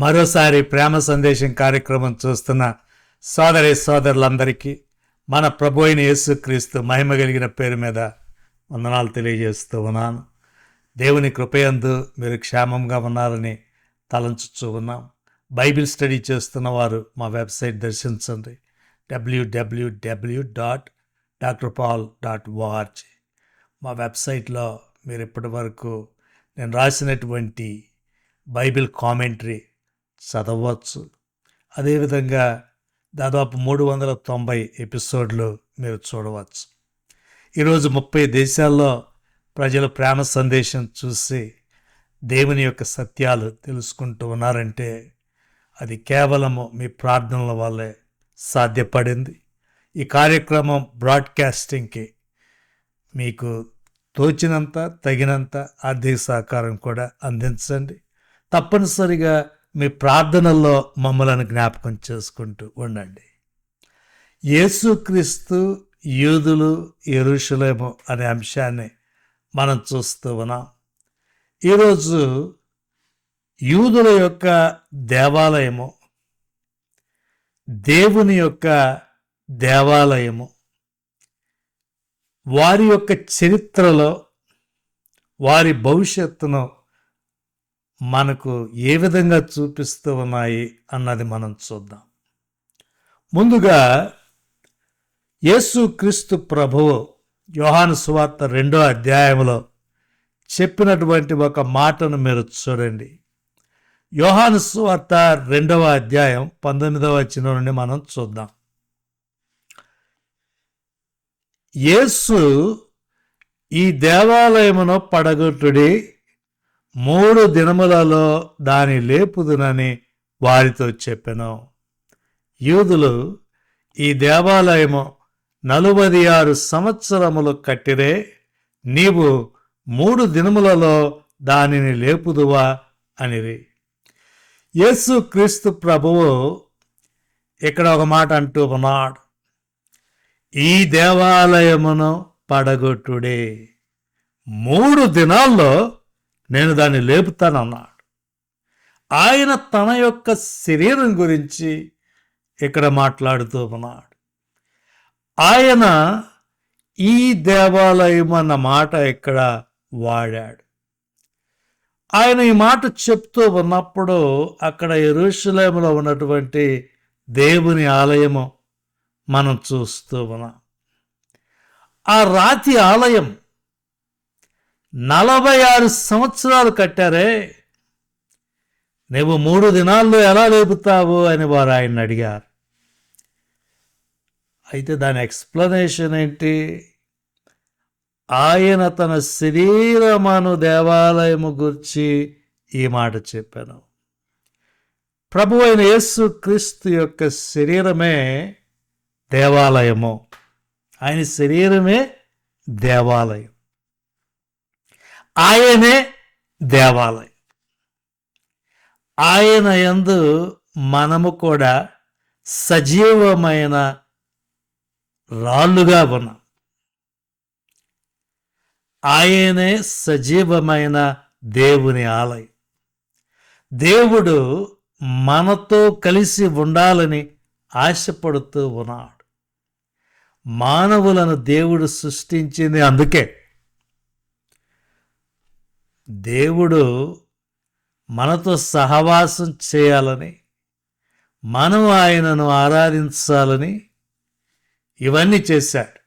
మరోసారి ప్రేమ సందేశం కార్యక్రమం చూస్తున్న సోదరులందరికీ మన ప్రభు అయిన యేసుక్రీస్తు మహిమ కలిగిన పేరు మీద వందనాలు తెలియజేస్తూ ఉన్నాను. దేవుని కృపయందు మీరు క్షేమంగా ఉన్నారని తలంచుతూ ఉన్నాం. బైబిల్ స్టడీ చేస్తున్న వారు మా వెబ్సైట్ దర్శించండి, www.drpaul.org. మా వెబ్సైట్లో మీరు ఇప్పటి వరకు నేను రాసినటువంటి బైబిల్ కామెంటరీ చదవచ్చు. అదేవిధంగా దాదాపు 390 ఎపిసోడ్లు మీరు చూడవచ్చు. ఈరోజు 30 దేశాల్లో ప్రజలు ప్రేమ సందేశం చూసి దేవుని యొక్క సత్యాలు తెలుసుకుంటూ ఉన్నారంటే అది కేవలము మీ ప్రార్థనల వల్లే సాధ్యపడింది. ఈ కార్యక్రమం బ్రాడ్కాస్టింగ్కి మీకు తోచినంత తగినంత ఆర్థిక సహకారం కూడా అందించండి. తప్పనిసరిగా మీ ప్రార్థనల్లో మమ్మలను జ్ఞాపకం చేసుకుంటూ ఉండండి. యేసుక్రీస్తు యూదులు యెరూషలేము అనే అంశాన్ని మనం చూస్తూ ఉన్నాం. ఈరోజు యూదుల యొక్క దేవాలయము, దేవుని యొక్క దేవాలయము, వారి యొక్క చరిత్రలో వారి భవిష్యత్తును మనకు ఏ విధంగా చూపిస్తూ ఉన్నాయి అన్నది మనం చూద్దాం. ముందుగా యేసుక్రీస్తు ప్రభువు యోహాను సువార్త 2వ అధ్యాయంలో చెప్పినటువంటి ఒక మాటను మీరు చూడండి. యోహాను సువార్త 2వ అధ్యాయం 19వ వచనం నుండి మనం చూద్దాం. యేసు ఈ దేవాలయమును పడగొట్టుడి, 3 దినములలో దాని లేపుదునని వారితో చెప్పెను. యూదులు ఈ దేవాలయము 46 సంవత్సరములు కట్టిరే, నీవు 3 దినములలో దానిని లేపుదువా అనిరి. యేసు క్రీస్తు ప్రభువు ఇక్కడ ఒక మాట అంటూ ఉన్నాడు, ఈ దేవాలయమును పడగొట్టుడే, 3 దినాల్లో నేను దాన్ని లేపుతానన్నాడు. ఆయన తన యొక్క శరీరం గురించి ఇక్కడ మాట్లాడుతూ ఉన్నాడు. ఆయన ఈ దేవాలయం అన్న మాట ఇక్కడ వాడాడు. ఆయన ఈ మాట చెప్తూ ఉన్నప్పుడు అక్కడ యెరూషలేములో ఉన్నటువంటి దేవుని ఆలయము మనం చూస్తూ ఉన్నాం. ఆ రాతి ఆలయం 46 సంవత్సరాలు కట్టారే, నువ్వు 3 దినాల్లో ఎలా లేపుతావు అని వారు ఆయన అడిగారు. అయితే దాని ఎక్స్ప్లెనేషన్ ఏంటి? ఆయన తన శరీరమను దేవాలయము గురించి ఈ మాట చెప్పాను. ప్రభు అయిన యేసు క్రీస్తు యొక్క శరీరమే దేవాలయము. ఆయన శరీరమే దేవాలయం, ఆయనే దేవాలయం. ఆయన యందు మనము కూడా సజీవమైన రాళ్ళుగా ఉన్నాం. ఆయనే సజీవమైన దేవుని ఆలయం. దేవుడు మనతో కలిసి ఉండాలని ఆశపడుతూ ఉన్నాడు. మానవులను దేవుడు సృష్టించింది అందుకే. దేవుడు మనతో సహవాసం చేయాలని, మనం ఆయనను ఆరాధించాలని ఇవన్నీ చేశాడు.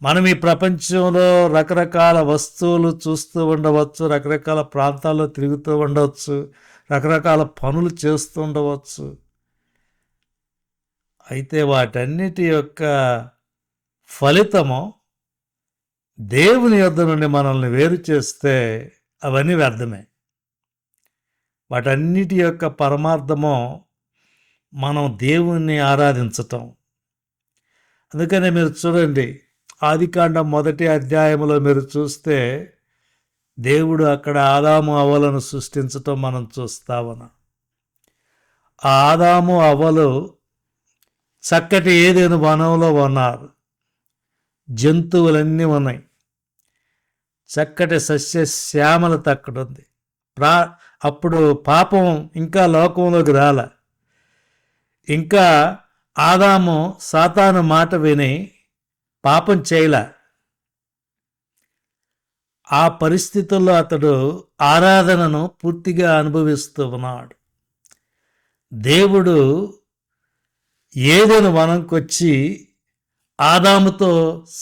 మనం ఈ ప్రపంచంలో రకరకాల వస్తువులు చూస్తూ ఉండవచ్చు, రకరకాల ప్రాంతాల్లో తిరుగుతూ ఉండవచ్చు, రకరకాల పనులు చేస్తూ ఉండవచ్చు. అయితే వాటన్నిటి యొక్క ఫలితము దేవుని యొద్ద నుండి మనల్ని వేరు చేస్తే అవన్నీ వ్యర్థమే. వాటన్నిటి యొక్క పరమార్థము మనం దేవుణ్ణి ఆరాధించటం. అందుకనే మీరు చూడండి, ఆదికాండం 1వ అధ్యాయంలో మీరు చూస్తే దేవుడు అక్కడ ఆదాము అవ్వలను సృష్టించటం మనం చూస్తా ఉన్నాం. ఆ ఆదాము అవ్వలు చక్కటి ఏదైనా వనంలో ఉన్నారు, జంతువులన్నీ ఉన్నాయి, చక్కటి సస్యశ్యామలత అక్కడ ఉంది. అప్పుడు పాపం ఇంకా లోకంలోకి రాల. ఇంకా ఆదాము సాతాను మాట విని పాపం చేయలే. ఆ పరిస్థితుల్లో అతడు ఆరాధనను పూర్తిగా అనుభవిస్తూ ఉన్నాడు. దేవుడు ఏదైనా వనంకొచ్చి ఆదాముతో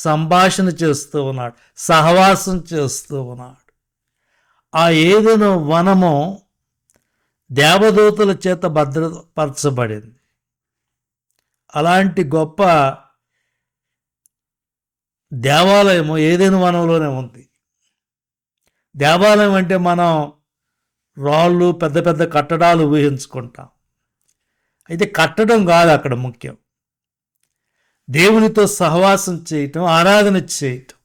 సంభాషణ చేస్తూ ఉన్నాడు, సహవాసం చేస్తూ ఉన్నాడు. ఆ ఏదైనా వనము దేవదూతల చేత భద్రపరచబడింది. అలాంటి గొప్ప దేవాలయము ఏదైనా వనంలోనే ఉంది. దేవాలయం అంటే మనం రాళ్ళు, పెద్ద పెద్ద కట్టడాలు ఊహించుకుంటాం. అయితే కట్టడం కాదు అక్కడ ముఖ్యం. దేవునితో సహవాసం చేయటం, ఆరాధన చేయటం,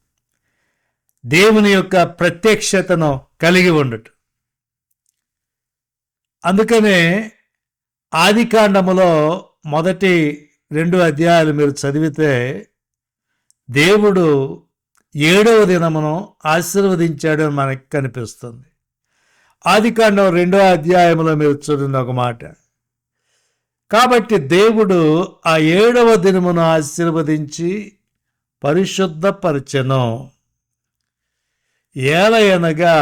దేవుని యొక్క ప్రత్యక్షతను కలిగి ఉండటం. అందుకనే ఆదికాండములో మొదటి 2 అధ్యాయాలు మీరు చదివితే దేవుడు 7వ దినమును ఆశీర్వదించాడని మనకి కనిపిస్తుంది. ఆదికాండం 2వ అధ్యాయంలో మీరు చూడండి ఒక మాట. కాబట్టి దేవుడు ఆ 7వ దినమును ఆశీర్వదించి పరిశుద్ధపరచెను. ఏలయనగా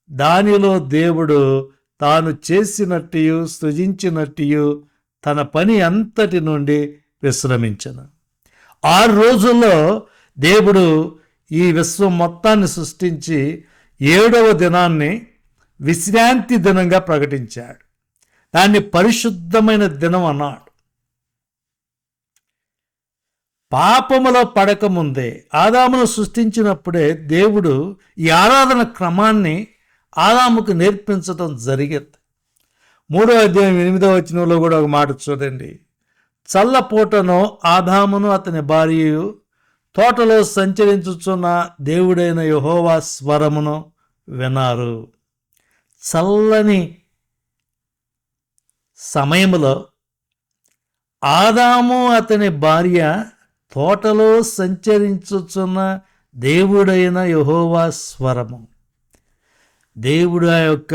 దానిలో దేవుడు తాను చేసినట్టు సృజించినట్టు తన పని అంతటి నుండి విశ్రమించెను. 6 రోజుల్లో దేవుడు ఈ విశ్వం మొత్తాన్ని సృష్టించి 7వ దినాన్ని విశ్రాంతి దినంగా ప్రకటించాడు. దాన్ని పరిశుద్ధమైన దినం అన్నాడు. పాపములో పడకముందే ఆదామును సృష్టించినప్పుడే దేవుడు ఈ ఆరాధన క్రమాన్ని ఆదాముకు నేర్పించడం జరిగింది. 3వ అధ్యాయం 8వ వచనంలో కూడా ఒక మాట చూడండి. చల్లపూటను ఆదామును అతని భార్యయు తోటలో సంచరించుచున్న దేవుడైన యెహోవా స్వరమును వినారు. చల్లని సమయంలో ఆదాము అతని భార్య తోటలో సంచరించుచున్న దేవుడైన యెహోవా స్వరము. దేవుడు ఆ యొక్క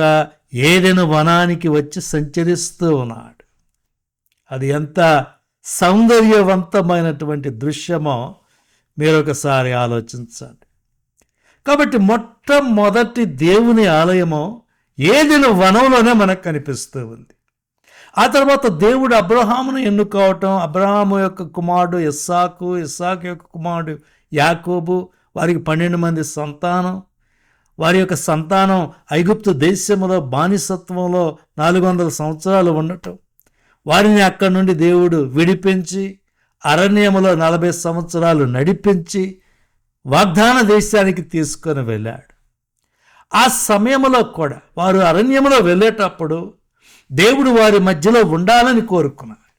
ఏదైనా వనానికి వచ్చి సంచరిస్తూ ఉన్నాడు. అది ఎంత సౌందర్యవంతమైనటువంటి దృశ్యమో మీరు ఒకసారి ఆలోచించండి. కాబట్టి మొట్టమొదటి దేవుని ఆలయము ఏదైనా వనంలోనే మనకు కనిపిస్తూ ఉంది. ఆ తర్వాత దేవుడు అబ్రహామును ఎన్నుకోవటం, అబ్రహాము యొక్క కుమారుడు ఇస్సాకు, ఇస్సాకు యొక్క కుమారుడు యాకోబు, వారికి 12 మంది సంతానం. వారి యొక్క సంతానం ఐగుప్తు దేశంలో బానిసత్వంలో 400 సంవత్సరాలు ఉండటం, వారిని అక్కడి నుండి దేవుడు విడిపించి అరణ్యములో 40 సంవత్సరాలు నడిపించి వాగ్దాన దేశానికి తీసుకొని వెళ్ళాడు. ఆ సమయంలో కూడా వారు అరణ్యములో వెళ్ళేటప్పుడు దేవుడు వారి మధ్యలో ఉండాలని కోరుకున్నాడు.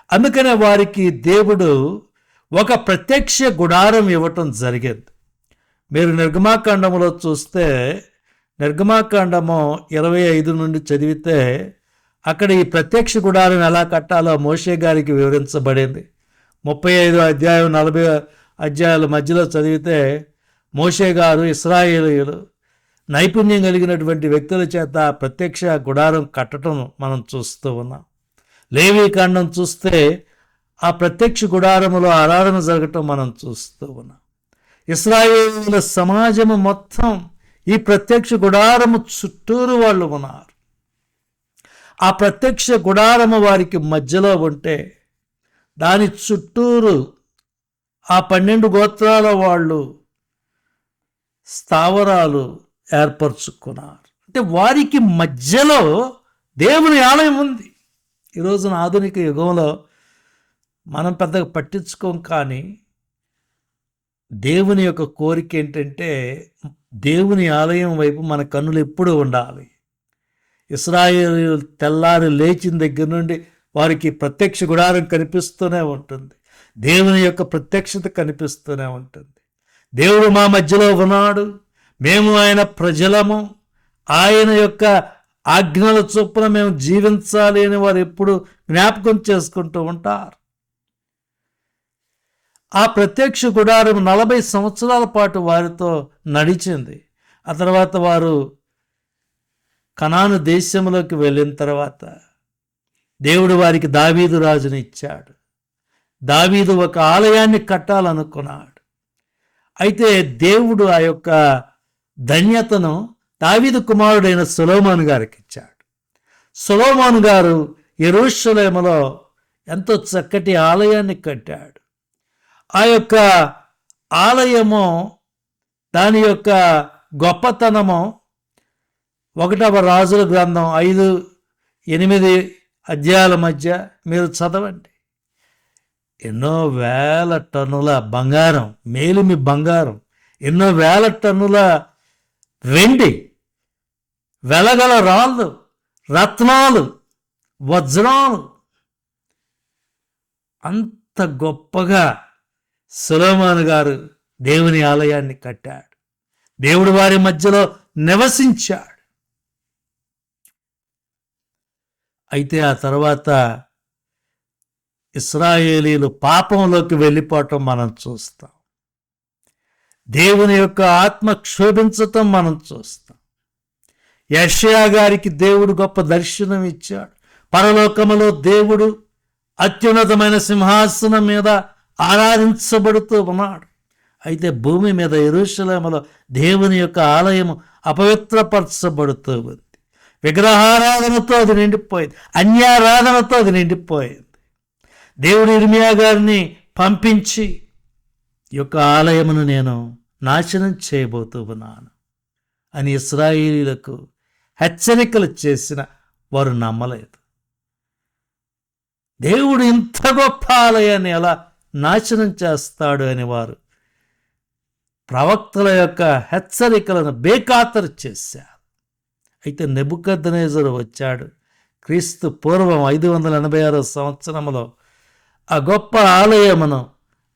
అందుకనే వారికి దేవుడు ఒక ప్రత్యక్ష గుడారం ఇవ్వటం జరిగింది. మీరు నిర్గమాకాండములో చూస్తే నిర్గమాకాండము 25 నుండి చదివితే అక్కడ ఈ ప్రత్యక్ష గుడారం ఎలా కట్టాలో మోషే గారికి వివరించబడింది. 35 అధ్యాయం 40 అధ్యాయాల మధ్యలో చదివితే మోషే గారు ఇశ్రాయేలీయులు నైపుణ్యం కలిగినటువంటి వ్యక్తుల చేత ప్రత్యక్ష గుడారం కట్టడం మనం చూస్తూ ఉన్నాం. లేవీకాండం చూస్తే ఆ ప్రత్యక్ష గుడారములో ఆరాధన జరగటం మనం చూస్తూ ఉన్నాం. ఇశ్రాయేలీయుల సమాజము మొత్తం ఈ ప్రత్యక్ష గుడారము చుట్టూరు వాళ్ళు ఉన్నారు. ఆ ప్రత్యక్ష గుడారము వారికి మధ్యలో ఉంటే దాని చుట్టూరు ఆ 12 గోత్రాల వాళ్ళు స్థావరాలు ఏర్పరచుకున్నారు. అంటే వారికి మధ్యలో దేవుని ఆలయం ఉంది. ఈరోజున ఆధునిక యుగంలో మనం పెద్దగా పట్టించుకోం, కానీ దేవుని యొక్క కోరిక ఏంటంటే దేవుని ఆలయం వైపు మన కన్నులు ఎప్పుడూ ఉండాలి. ఇశ్రాయేలు తెల్లారి లేచిన దగ్గర నుండి వారికి ప్రత్యక్ష గుడారం కనిపిస్తూనే ఉంటుంది. దేవుని యొక్క ప్రత్యక్షత కనిపిస్తూనే ఉంటుంది. దేవుడు మా మధ్యలో ఉన్నాడు, మేము ఆయన ప్రజలము, ఆయన యొక్క ఆజ్ఞల చొప్పున మేము జీవించాలి అని వారు ఎప్పుడు జ్ఞాపకం చేసుకుంటూ ఉంటారు. ఆ ప్రత్యక్ష గుడారం 40 సంవత్సరాల పాటు వారితో నడిచింది. ఆ తర్వాత వారు కనాను దేశంలోకి వెళ్ళిన తర్వాత దేవుడు వారికి దావీదు రాజుని ఇచ్చాడు. దావీదు ఒక ఆలయాన్ని కట్టాలనుకున్నాడు. అయితే దేవుడు ఆ యొక్క ధన్యతను దావీదు కుమారుడైన సొలొమోను గారికి ఇచ్చాడు. సొలొమోను గారు యెరూషలేములో ఎంతో చక్కటి ఆలయాన్ని కట్టాడు. ఆ యొక్క ఆలయము, దాని యొక్క గొప్పతనము 1వ రాజుల గ్రంథం 5-8 అధ్యాయాల మధ్య మీరు చదవండి. ఎన్నో వేల టన్నుల బంగారం, మేలిమి బంగారం, ఎన్నో వేల టన్నుల వెండి, వెలగల రాళ్ళు, రత్నాలు, వజ్రాలు, అంత గొప్పగా సొలొమోను గారు దేవుని ఆలయాన్ని కట్టాడు. దేవుడు వారి మధ్యలో నివసించాడు. అయితే ఆ తర్వాత ఇశ్రాయేలీలు పాపంలోకి వెళ్ళిపోవటం మనం చూస్తాం. దేవుని యొక్క ఆత్మ క్షోభించటం మనం చూస్తాం. యెషయా గారికి దేవుడు గొప్ప దర్శనం ఇచ్చాడు. పరలోకములో దేవుడు అత్యున్నతమైన సింహాసనం మీద ఆరాధించబడుతూ ఉన్నాడు. అయితే భూమి మీద యెరూషలేములో దేవుని యొక్క ఆలయము అపవిత్రపరచబడుతూ ఉంది. విగ్రహారాధనతో అది నిండిపోయింది, అన్యారాధనతో అది నిండిపోయింది. దేవుడు ఇర్మియా గారిని పంపించి ఈ యొక్క ఆలయమును నేను నాశనం చేయబోతూ ఉన్నాను అని ఇశ్రాయేలీయులకు హెచ్చరికలు చేసిన వారు నమ్మలేదు. దేవుడు ఇంత గొప్ప ఆలయాన్ని ఎలా నాశనం చేస్తాడు అని వారు ప్రవక్తల యొక్క హెచ్చరికలను బేఖాతరు చేశారు. అయితే నెబుకద్నెజరు వచ్చాడు. క్రీస్తు పూర్వం 586 సంవత్సరంలో ఆ గొప్ప ఆలయమును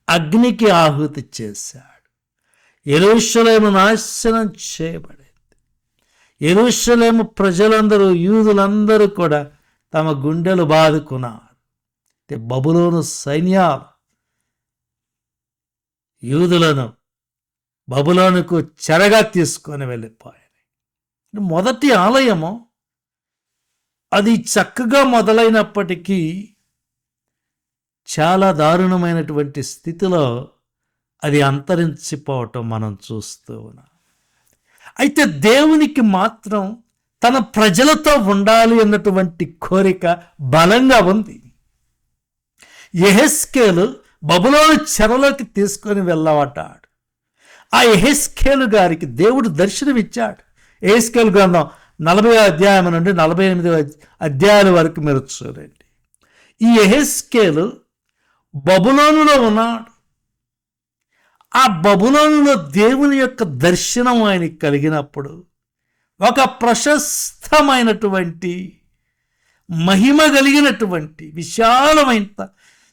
అగ్నికి ఆహుతి చేశాడు. యెరూషలేము నాశనం చేయబడింది. యెరూషలేము ప్రజలందరూ, యూదులందరూ కూడా తమ గుండెలు బాదుకున్నారు. బబులోను సైన్యాలు యూదులను బబులోనుకు చెరగా తీసుకొని వెళ్ళిపోయాయి. మొదటి ఆలయము అది చక్కగా మొదలైనప్పటికీ చాలా దారుణమైనటువంటి స్థితిలో అది అంతరించిపోవటం మనం చూస్తూ ఉన్నాం. అయితే దేవునికి మాత్రం తన ప్రజలతో ఉండాలి అన్నటువంటి కోరిక బలంగా ఉంది. యెహెజ్కేలు బబులోను చెరలోకి తీసుకొని వెళ్ళబడ్డాడు. ఆ యెహెజ్కేలు గారికి దేవుడు దర్శనమిచ్చాడు. యెహెజ్కేలు గ్రంథం 40వ అధ్యాయం నుండి 48వ అధ్యాయాల వరకు మీరు చూడండి. ఈ యెహెజ్కేలు బబులోనులో ఉన్నాడు. ఆ బబులోనులో దేవుని యొక్క దర్శనం ఆయనకి కలిగినప్పుడు ఒక ప్రశస్తమైనటువంటి, మహిమ కలిగినటువంటి, విశాలమైన,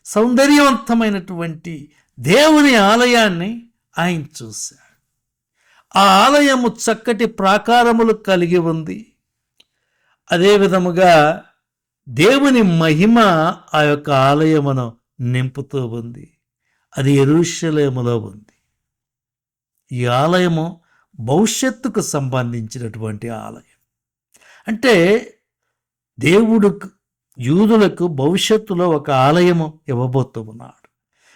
సౌందర్యవంతమైనటువంటి దేవుని ఆలయాన్ని ఆయన చూశాడు. ఆ ఆలయము చక్కటి ప్రాకారములు కలిగి ఉంది. అదే విధముగా దేవుని మహిమ ఆ యొక్క ఆలయమును నింపుతూ ఉంది. అది యెరూషలేములో ఉంది. ఈ ఆలయము భవిష్యత్తుకు సంబంధించినటువంటి ఆలయం. అంటే దేవుడు యూదులకు భవిష్యత్తులో ఒక ఆలయము ఇవ్వబోతూ ఉన్నాడు.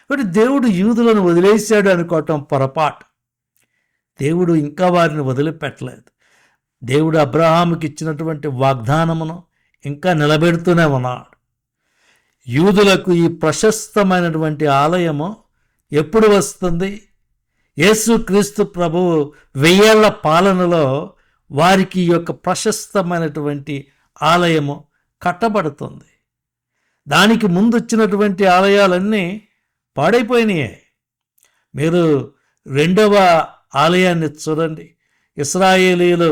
కాబట్టి దేవుడు యూదులను వదిలేశాడు అనుకోవటం పొరపాటు. దేవుడు ఇంకా వారిని వదిలిపెట్టలేదు. దేవుడు అబ్రహాముకి ఇచ్చినటువంటి వాగ్దానమును ఇంకా నిలబెడుతూనే ఉన్నాడు. యూదులకు ఈ ప్రశస్తమైనటువంటి ఆలయము ఎప్పుడు వస్తుంది? యేసుక్రీస్తు ప్రభువు 1000 ఏళ్ల పాలనలో వారికి ఈ యొక్క ప్రశస్తమైనటువంటి ఆలయము కట్టబడుతుంది. దానికి ముందు వచ్చినటువంటి ఆలయాలన్నీ పాడైపోయినాయి. మీరు 2వ ఆలయాన్ని చూడండి. ఇశ్రాయేలీయులు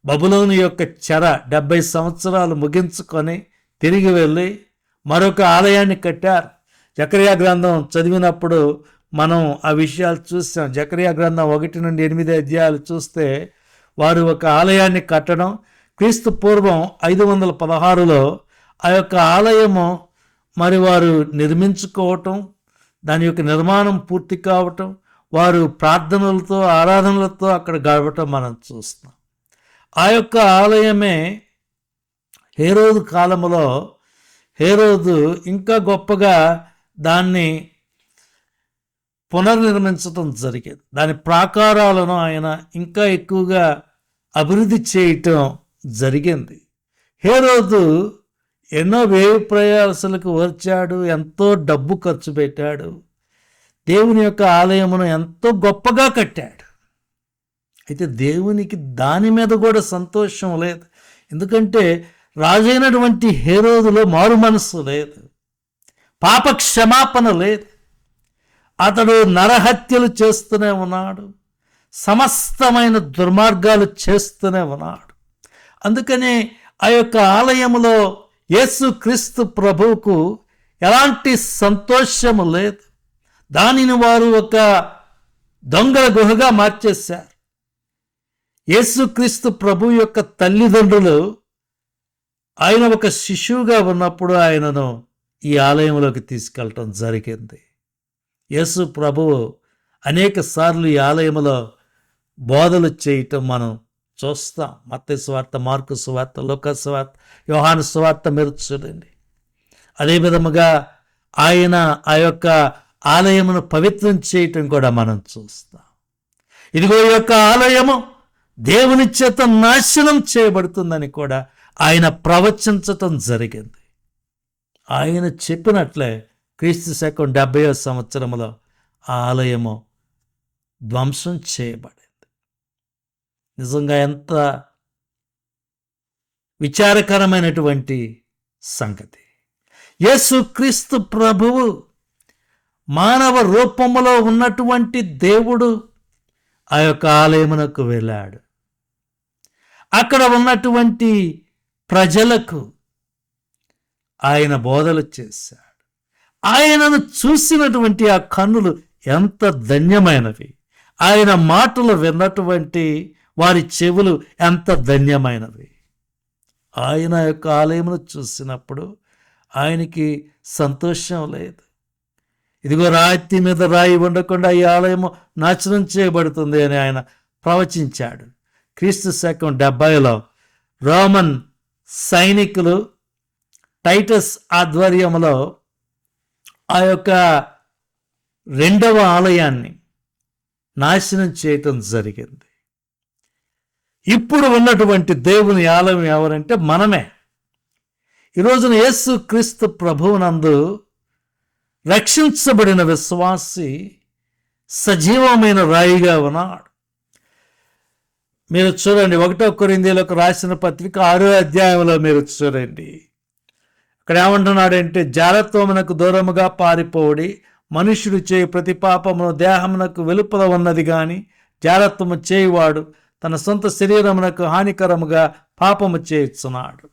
బబులోను యొక్క చెర 70 సంవత్సరాలు ముగించుకొని తిరిగి వెళ్ళి మరొక ఆలయాన్ని కట్టారు. జకర్యా గ్రంథం చదివినప్పుడు మనం ఆ విషయాలు చూసాం. జకర్యా గ్రంథం 1 నుండి 8 అధ్యాయాలు చూస్తే వారు ఒక ఆలయాన్ని కట్టడం, క్రీస్తు పూర్వం 516లో ఆ యొక్క ఆలయము మరి వారు నిర్మించుకోవటం, దాని యొక్క నిర్మాణం పూర్తి కావటం, వారు ప్రార్థనలతో, ఆరాధనలతో అక్కడ గడపటం మనం చూస్తాం. ఆ యొక్క ఆలయమే హేరోదు కాలంలో హేరోదు ఇంకా గొప్పగా దాన్ని పునర్నిర్మించడం జరిగేది. దాని ప్రాకారాలను ఆయన ఇంకా ఎక్కువగా అభివృద్ధి చేయటం జరిగింది. హేరోదు ఎన్నో వ్యయ ప్రయాసాలకు వచ్చాడు, ఎంతో డబ్బు ఖర్చు పెట్టాడు, దేవుని యొక్క ఆలయమును ఎంతో గొప్పగా కట్టాడు. అయితే దేవునికి దాని మీద కూడా సంతోషం లేదు. ఎందుకంటే రాజైనటువంటి హేరోదులో మారు మనస్సు లేదు, పాప క్షమాపణ లేదు. అతడు నరహత్యలు చేస్తూనే ఉన్నాడు, సమస్తమైన దుర్మార్గాలు చేస్తూనే ఉన్నాడు. అందుకని ఆ యొక్క ఆలయంలో యేసుక్రీస్తు ప్రభువుకు ఎలాంటి సంతోషము లేదు. దానిని వారు ఒక దొంగల గుహగా మార్చేశారు. యేసుక్రీస్తు ప్రభు యొక్క తల్లిదండ్రులు ఆయన ఒక శిశువుగా ఉన్నప్పుడు ఆయనను ఈ ఆలయంలోకి తీసుకెళ్ళటం జరిగింది. యేసు ప్రభువు అనేక సార్లు ఈ ఆలయంలో బోధలు చేయటం మనం చూస్తాం. మత్తయి సువార్త, మార్కు సువార్త, లూకా సువార్త, యోహాను సువార్త మీరు చూడండి. అదే విధముగా ఆయన ఆ యొక్క ఆలయమును పవిత్రం చేయటం కూడా మనం చూస్తాం. ఇదిగో ఈ యొక్క ఆలయము దేవుని చేత నాశనం చేయబడుతుందని కూడా ఆయన ప్రవచించటం జరిగింది. ఆయన చెప్పినట్లే క్రీస్తు శకం 70వ సంవత్సరంలో ఆ ఆలయము ధ్వంసం చేయబడింది. నిజంగా ఎంత విచారకరమైనటువంటి సంగతి. యేసుక్రీస్తు ప్రభువు మానవ రూపములో ఉన్నటువంటి దేవుడు ఆ యొక్క ఆలయమునకు వెళ్ళాడు. అక్కడ ఉన్నటువంటి ప్రజలకు ఆయన బోధలు చేశాడు. ఆయనను చూసినటువంటి ఆ కన్నులు ఎంత ధన్యమైనవి, ఆయన మాటలు విన్నటువంటి వారి చెవులు ఎంత ధన్యమైనవి. ఆయన యొక్క ఆలయమును చూసినప్పుడు ఆయనకి సంతోషం లేదు. ఇదిగో రాతి మీద రాయి ఉండకుండా ఈ ఆలయము నాశనం చేయబడుతుంది అని ఆయన ప్రవచించాడు. క్రీస్తు శకం 70లో రోమన్ సైనికులు టైటస్ ఆధ్వర్యంలో ఆ యొక్క రెండవ ఆలయాన్ని నాశనం చేయటం జరిగింది. ఇప్పుడు ఉన్నటువంటి దేవుని ఆలయం ఎవరంటే మనమే. ఈరోజున యేసు క్రీస్తు ప్రభువునందు రక్షించబడిన విశ్వాసి సజీవమైన రాయిగా ఉన్నాడు. మీరు చూడండి, 1 కొరింథీయులకు రాసిన పత్రిక 6వ అధ్యాయంలో మీరు చూడండి. అక్కడ ఏమంటున్నాడంటే, జారత్వమునకు దూరముగా పారిపోడి, మనుష్యుడు చేయి ప్రతి పాపమును దేహమునకు వెలుపల ఉన్నది కానీ జారత్వము చేయువాడు తన సొంత శరీరమునకు హానికరముగా పాపము చేయుచున్నాడు.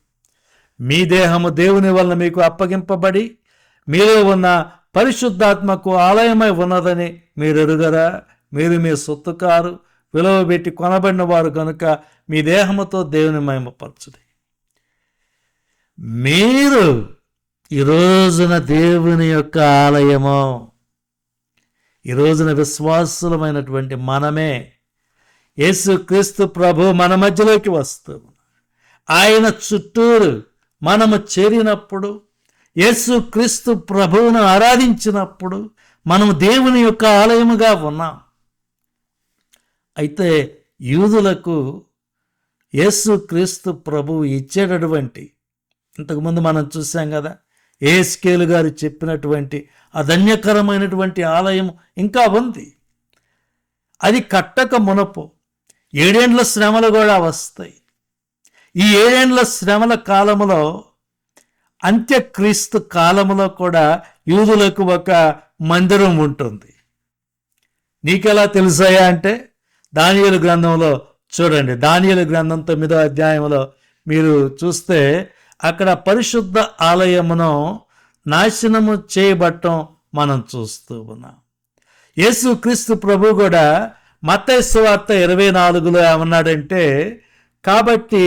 మీ దేహము దేవుని వలన మీకు అప్పగింపబడి మీలో ఉన్న పరిశుద్ధాత్మకు ఆలయమై ఉన్నదని మీరు ఎరుగరా? మీరు మీ సొత్తు కారు, విలువ పెట్టి కొనబడిన వారు కనుక మీ దేహముతో దేవుని మహిమపరచుడి. మీరు ఈ రోజున దేవుని యొక్క ఆలయము. ఈ రోజున విశ్వాసులమైనటువంటి మనమే. యేసుక్రీస్తు ప్రభు మన మధ్యలోకి వస్తూ ఆయన చుట్టూరు మనము చేరినప్పుడు, యేసుక్రీస్తు ప్రభువును ఆరాధించినప్పుడు మనము దేవుని యొక్క ఆలయముగా ఉన్నాం. అయితే యూదులకు యేసుక్రీస్తు ప్రభువు ఇచ్చేటటువంటి, ఇంతకుముందు మనం చూసాం కదా, యెహెజ్కేలు గారు చెప్పినటువంటి అధన్యకరమైనటువంటి ఆలయం ఇంకా ఉంది. అది కట్టక మునపు 7 ఏండ్ల శ్రమలు కూడా వస్తాయి. ఈ 7 ఏండ్ల శ్రమల కాలములో, అంత్యక్రీస్తు కాలములో కూడా యూదులకు ఒక మందిరం ఉంటుంది. నీకెలా తెలుసాయా అంటే, దానియేలు గ్రంథంలో చూడండి. దానియేలు గ్రంథం 9వ అధ్యాయంలో మీరు చూస్తే అక్కడ పరిశుద్ధ ఆలయమును నాశనము చేయబట్టం మనం చూస్తూ ఉన్నాం. యేసుక్రీస్తు ప్రభు కూడా మత్తయి సువార్త 24లో ఏమన్నాడంటే, కాబట్టి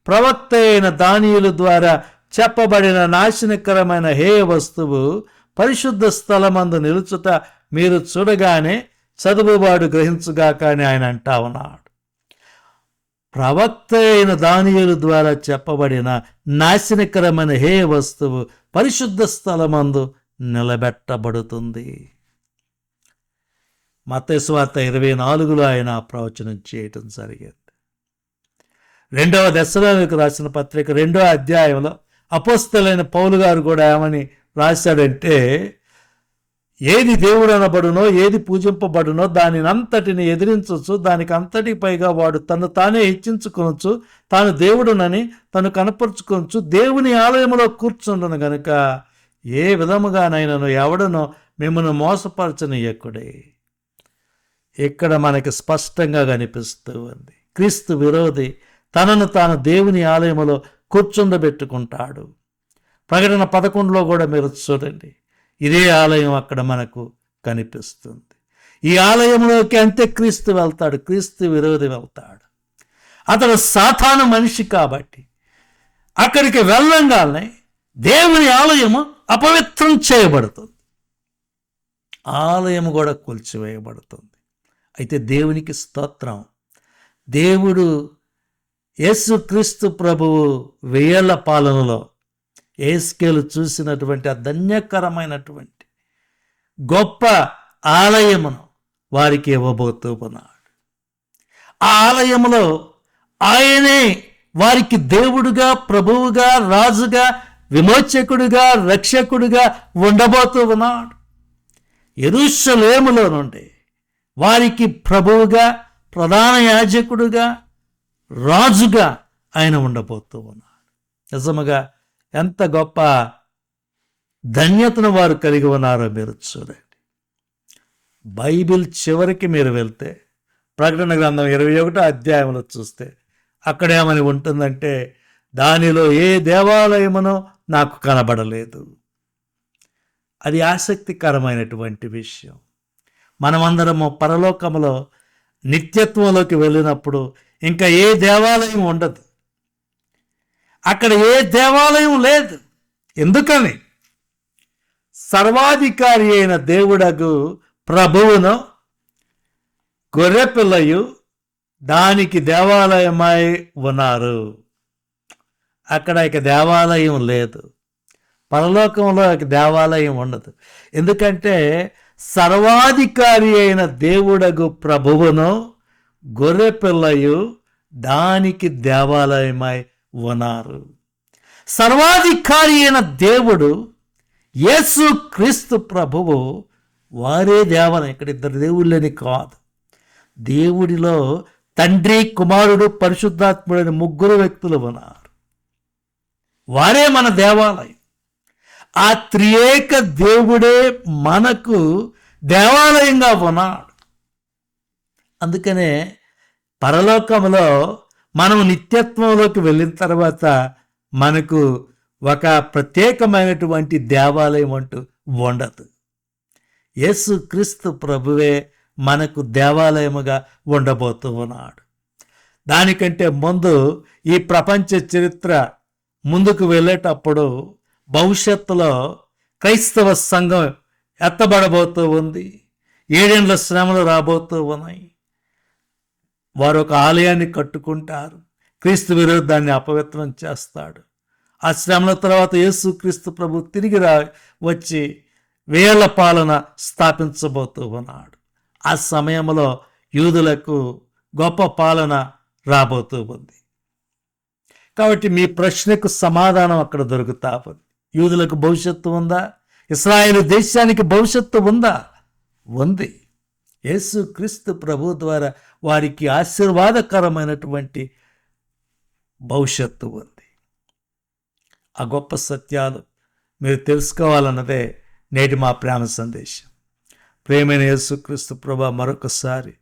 ప్రవక్త అయిన దానియేలు ద్వారా చెప్పబడిన నాశనకరమైన హేయ వస్తువు పరిశుద్ధ స్థలమందు నిలుచుట మీరు చూడగానే చదువువాడు గ్రహించుగాక అని ఆయన అంటా ఉన్నాడు. ప్రవక్త అయిన దానియేలు ద్వారా చెప్పబడిన నాశనకరమైన హే వస్తువు పరిశుద్ధ స్థలమందు నిలబెట్టబడుతుంది. మత్తయి సువార్త 24లో ఆయన ప్రవచనం చేయటం జరిగింది. 2వ దశలోనికి రాసిన పత్రిక 2వ అధ్యాయంలో అపోస్తలుడైన పౌలు గారు కూడా ఏమని రాశాడంటే, ఏది దేవుడు అనబడునో ఏది పూజింపబడునో దానినంతటిని ఎదిరించవచ్చు, దానికి అంతటి పైగా వాడు తను తానే హెచ్చించుకొనొచ్చు, తాను దేవుడునని తను కనపరుచుకొనొచ్చు, దేవుని ఆలయంలో కూర్చుండును గనుక ఏ విధముగానైనాను ఎవడనో మిమ్మల్ని మోసపరచనీయకుడే. ఇక్కడ మనకి స్పష్టంగా కనిపిస్తూ ఉంది, క్రీస్తు విరోధి తనను తాను దేవుని ఆలయంలో కూర్చుండబెట్టుకుంటాడు. ప్రకటన 11లో కూడా మీరు చూడండి, ఇదే ఆలయం అక్కడ మనకు కనిపిస్తుంది. ఈ ఆలయంలోకి అంత్యక్రీస్తు వెళ్తాడు, క్రీస్తు విరోధి వెళ్తాడు. అతడు సాతాను మనిషి కాబట్టి అక్కడికి వెళ్ళంగానే దేవుని ఆలయము అపవిత్రం చేయబడుతుంది, ఆలయం కూడా కూల్చివేయబడుతుంది. అయితే దేవునికి స్తోత్రం, దేవుడు యేసుక్రీస్తు ప్రభువు 1000 పాలనలో యేసుకేలు చూసినటువంటి ఆ ధన్యకరమైనటువంటి గొప్ప ఆలయమును వారికి ఇవ్వబోతూ ఉన్నాడు. ఆ ఆలయములో ఆయనే వారికి దేవుడుగా, ప్రభువుగా, రాజుగా, విమోచకుడుగా, రక్షకుడుగా ఉండబోతూ ఉన్నాడు. యెరూషలేములో నుండి వారికి ప్రభువుగా, ప్రధాన యాజకుడుగా, రాజుగా ఆయన ఉండబోతూ ఉన్నాడు. నిజముగా ఎంత గొప్ప ధన్యతను వారు కలిగి ఉన్నారో మీరు చూడండి. బైబిల్ చివరికి మీరు వెళ్తే ప్రకటన గ్రంథం 21వ అధ్యాయంలో చూస్తే అక్కడేమని ఉంటుందంటే, దానిలో ఏ దేవాలయమునో నాకు కనబడలేదు. అది ఆసక్తికరమైనటువంటి విషయం. మనమందరము పరలోకములో నిత్యత్వంలోకి వెళ్ళినప్పుడు ఇంకా ఏ దేవాలయం ఉండదు, అక్కడ ఏ దేవాలయం లేదు. ఎందుకని? సర్వాధికారి అయిన దేవుడగు ప్రభువును గొర్రెపిల్లయు దానికి దేవాలయమై ఉన్నారు. అక్కడ ఇక దేవాలయం లేదు, పరలోకంలో ఇక దేవాలయం ఉండదు. ఎందుకంటే సర్వాధికారి అయిన దేవుడగు ప్రభువును గొర్రెపిల్లయు దానికి దేవాలయమై ఉన్నారు. సర్వాధికారి అయిన దేవుడు యేసు క్రీస్తు ప్రభువు వారే దేవాలయం. ఇక్కడ ఇద్దరు దేవుళ్ళని కాదు, దేవుడిలో తండ్రి, కుమారుడు, పరిశుద్ధాత్ముడైన 3 వ్యక్తులు ఉన్నారు. వారే మన దేవాలయం. ఆ త్రియేక దేవుడే మనకు దేవాలయంగా ఉన్నాడు. అందుకనే పరలోకంలో మనం నిత్యత్వంలోకి వెళ్ళిన తర్వాత మనకు ఒక ప్రత్యేకమైనటువంటి దేవాలయం అంటూ ఉండదు. యేసు క్రీస్తు ప్రభువే మనకు దేవాలయముగా ఉండబోతూ ఉన్నాడు. దానికంటే ముందు ఈ ప్రపంచ చరిత్ర ముందుకు వెళ్ళేటప్పుడు భవిష్యత్తులో క్రైస్తవ సంఘం ఎత్తబడబోతూ ఉంది. 7 ఏళ్ల శ్రమలు రాబోతూ ఉన్నాయి. వారు ఒక ఆలయాన్ని కట్టుకుంటారు, క్రీస్తు విరోధాన్ని అపవిత్రం చేస్తాడు. ఆ శ్రమల తర్వాత యేసు క్రీస్తు ప్రభు తిరిగి వచ్చి 1000 పాలన స్థాపించబోతూ ఉన్నాడు. ఆ సమయంలో యూదులకు గొప్ప పాలన రాబోతూ ఉంది. కాబట్టి మీ ప్రశ్నకు సమాధానం అక్కడ దొరుకుతా ఉంది. యూదులకు భవిష్యత్తు ఉందా? ఇశ్రాయేలు దేశానికి భవిష్యత్తు ఉందా? ఉంది. యేసు క్రీస్తు ప్రభు ద్వారా వారికి ఆశీర్వాదకరమైనటువంటి భవిష్యత్తు ఉంది. ఆ గొప్ప సత్యాలు మీరు తెలుసుకోవాలన్నదే నేటి మా ప్రేమ సందేశం. ప్రేమైన యేసు క్రీస్తు ప్రభు, మరొకసారి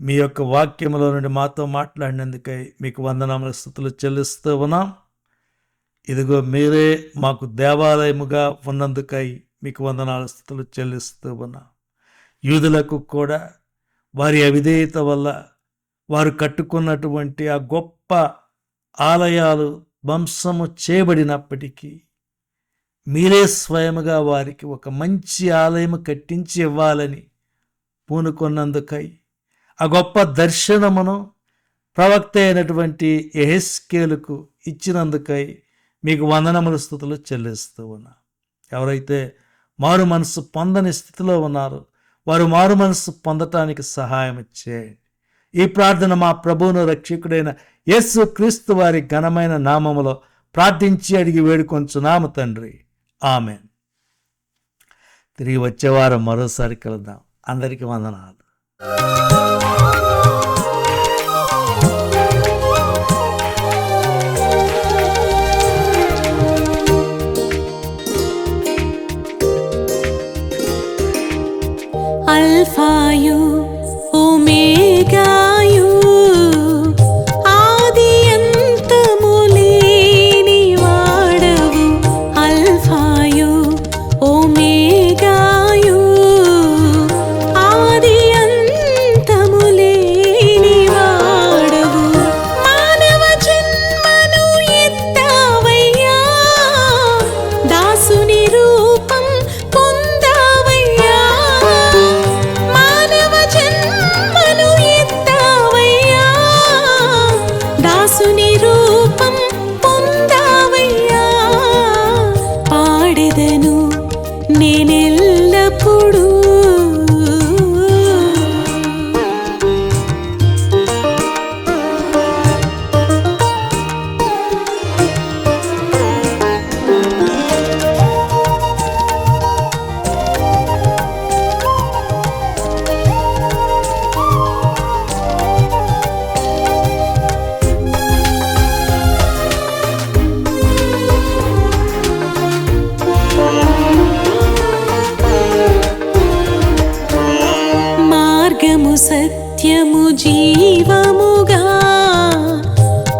మీ యొక్క వాక్యములో నుండి మాతో మాట్లాడినందుకై మీకు వందనములు, స్తుతులు చెల్లిస్తూ ఉన్నాం. ఇదిగో మీరే మాకు దేవాలయముగా ఉన్నందుకై మీకు వందనాలు, స్తుతులు చెల్లిస్తూ ఉన్నాం. యూదులకు కూడా వారి అవిధేయత వల్ల వారు కట్టుకున్నటువంటి ఆ గొప్ప ఆలయాలు ధ్వంసము చేయబడినప్పటికీ మీరే స్వయముగా వారికి ఒక మంచి ఆలయం కట్టించి ఇవ్వాలని పూనుకున్నందుకై, ఆ గొప్ప దర్శనమును ప్రవక్త అయినటువంటి యెహెజ్కేలుకు ఇచ్చినందుకై మీకు వందనములు స్తుతులు చెల్లిస్తూ ఉన్నా. ఎవరైతే మారు మనసు పొందని స్థితిలో ఉన్నారో వారు మారు మనసు పొందటానికి సహాయం చేయండి. ఈ ప్రార్థన మా ప్రభువును రక్షకుడైన యేసు క్రీస్తు వారి ఘనమైన నామములో ప్రార్థించి అడిగి వేడుకొంచున్నాము తండ్రి, ఆమేన్. తిరిగి వచ్చేవారం మరోసారి కలుద్దాం. అందరికీ వందనాలు. అల్ఫాయు ఒమేగాయు ఆది అంతము లేని వాడవు. అల్ఫాయు ఒమేగాయు ఆది అంతము లేని వాడవు. మానవ జన్మను ఎత్తావయ్యా, దాసుని రూపం పొందావయ్యా. మానవ జన్మను ఎత్తావయ్యా, దాసుని రూపం పొందావయ్యా. పాడెదను నేనెల్లప్పుడూ మార్గము సత్యము జీవముగా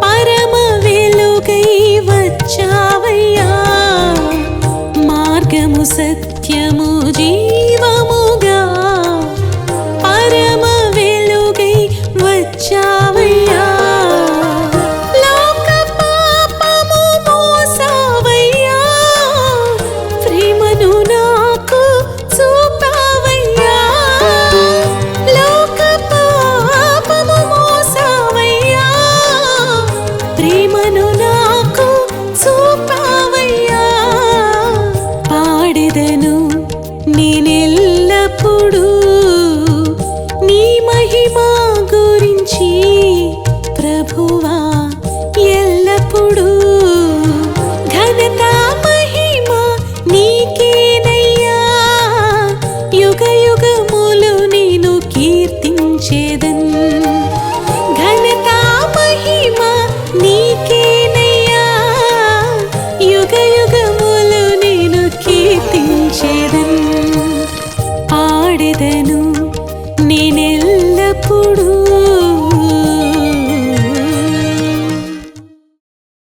పరమ వెలుగై వచ్చావయ్యా. మార్గము సత్యము జీవముగా పరమ వెలుగై వచ్చావయ్యా. లోక పాపము మోసావయ్యా, ప్రేమను నాకు చూపావయ్యా. లోక పాపము మోసావయ్యా, ప్రేమను నాకు చూపావయ్యా. పాడెదను నేనెల్లప్పుడూ నీ మహిమ గురించి ప్రభువా, ఎల్లప్పుడూ ఘనత మహిమ నీకేనయ్యా. యుగ యుగములు నేను కీర్తించేదన్. ఘనత మహిమ నీకేనయ్యా, యుగ యుగములు నేను కీర్తించేదన్. పాడెదను నేనెల్లప్పుడూ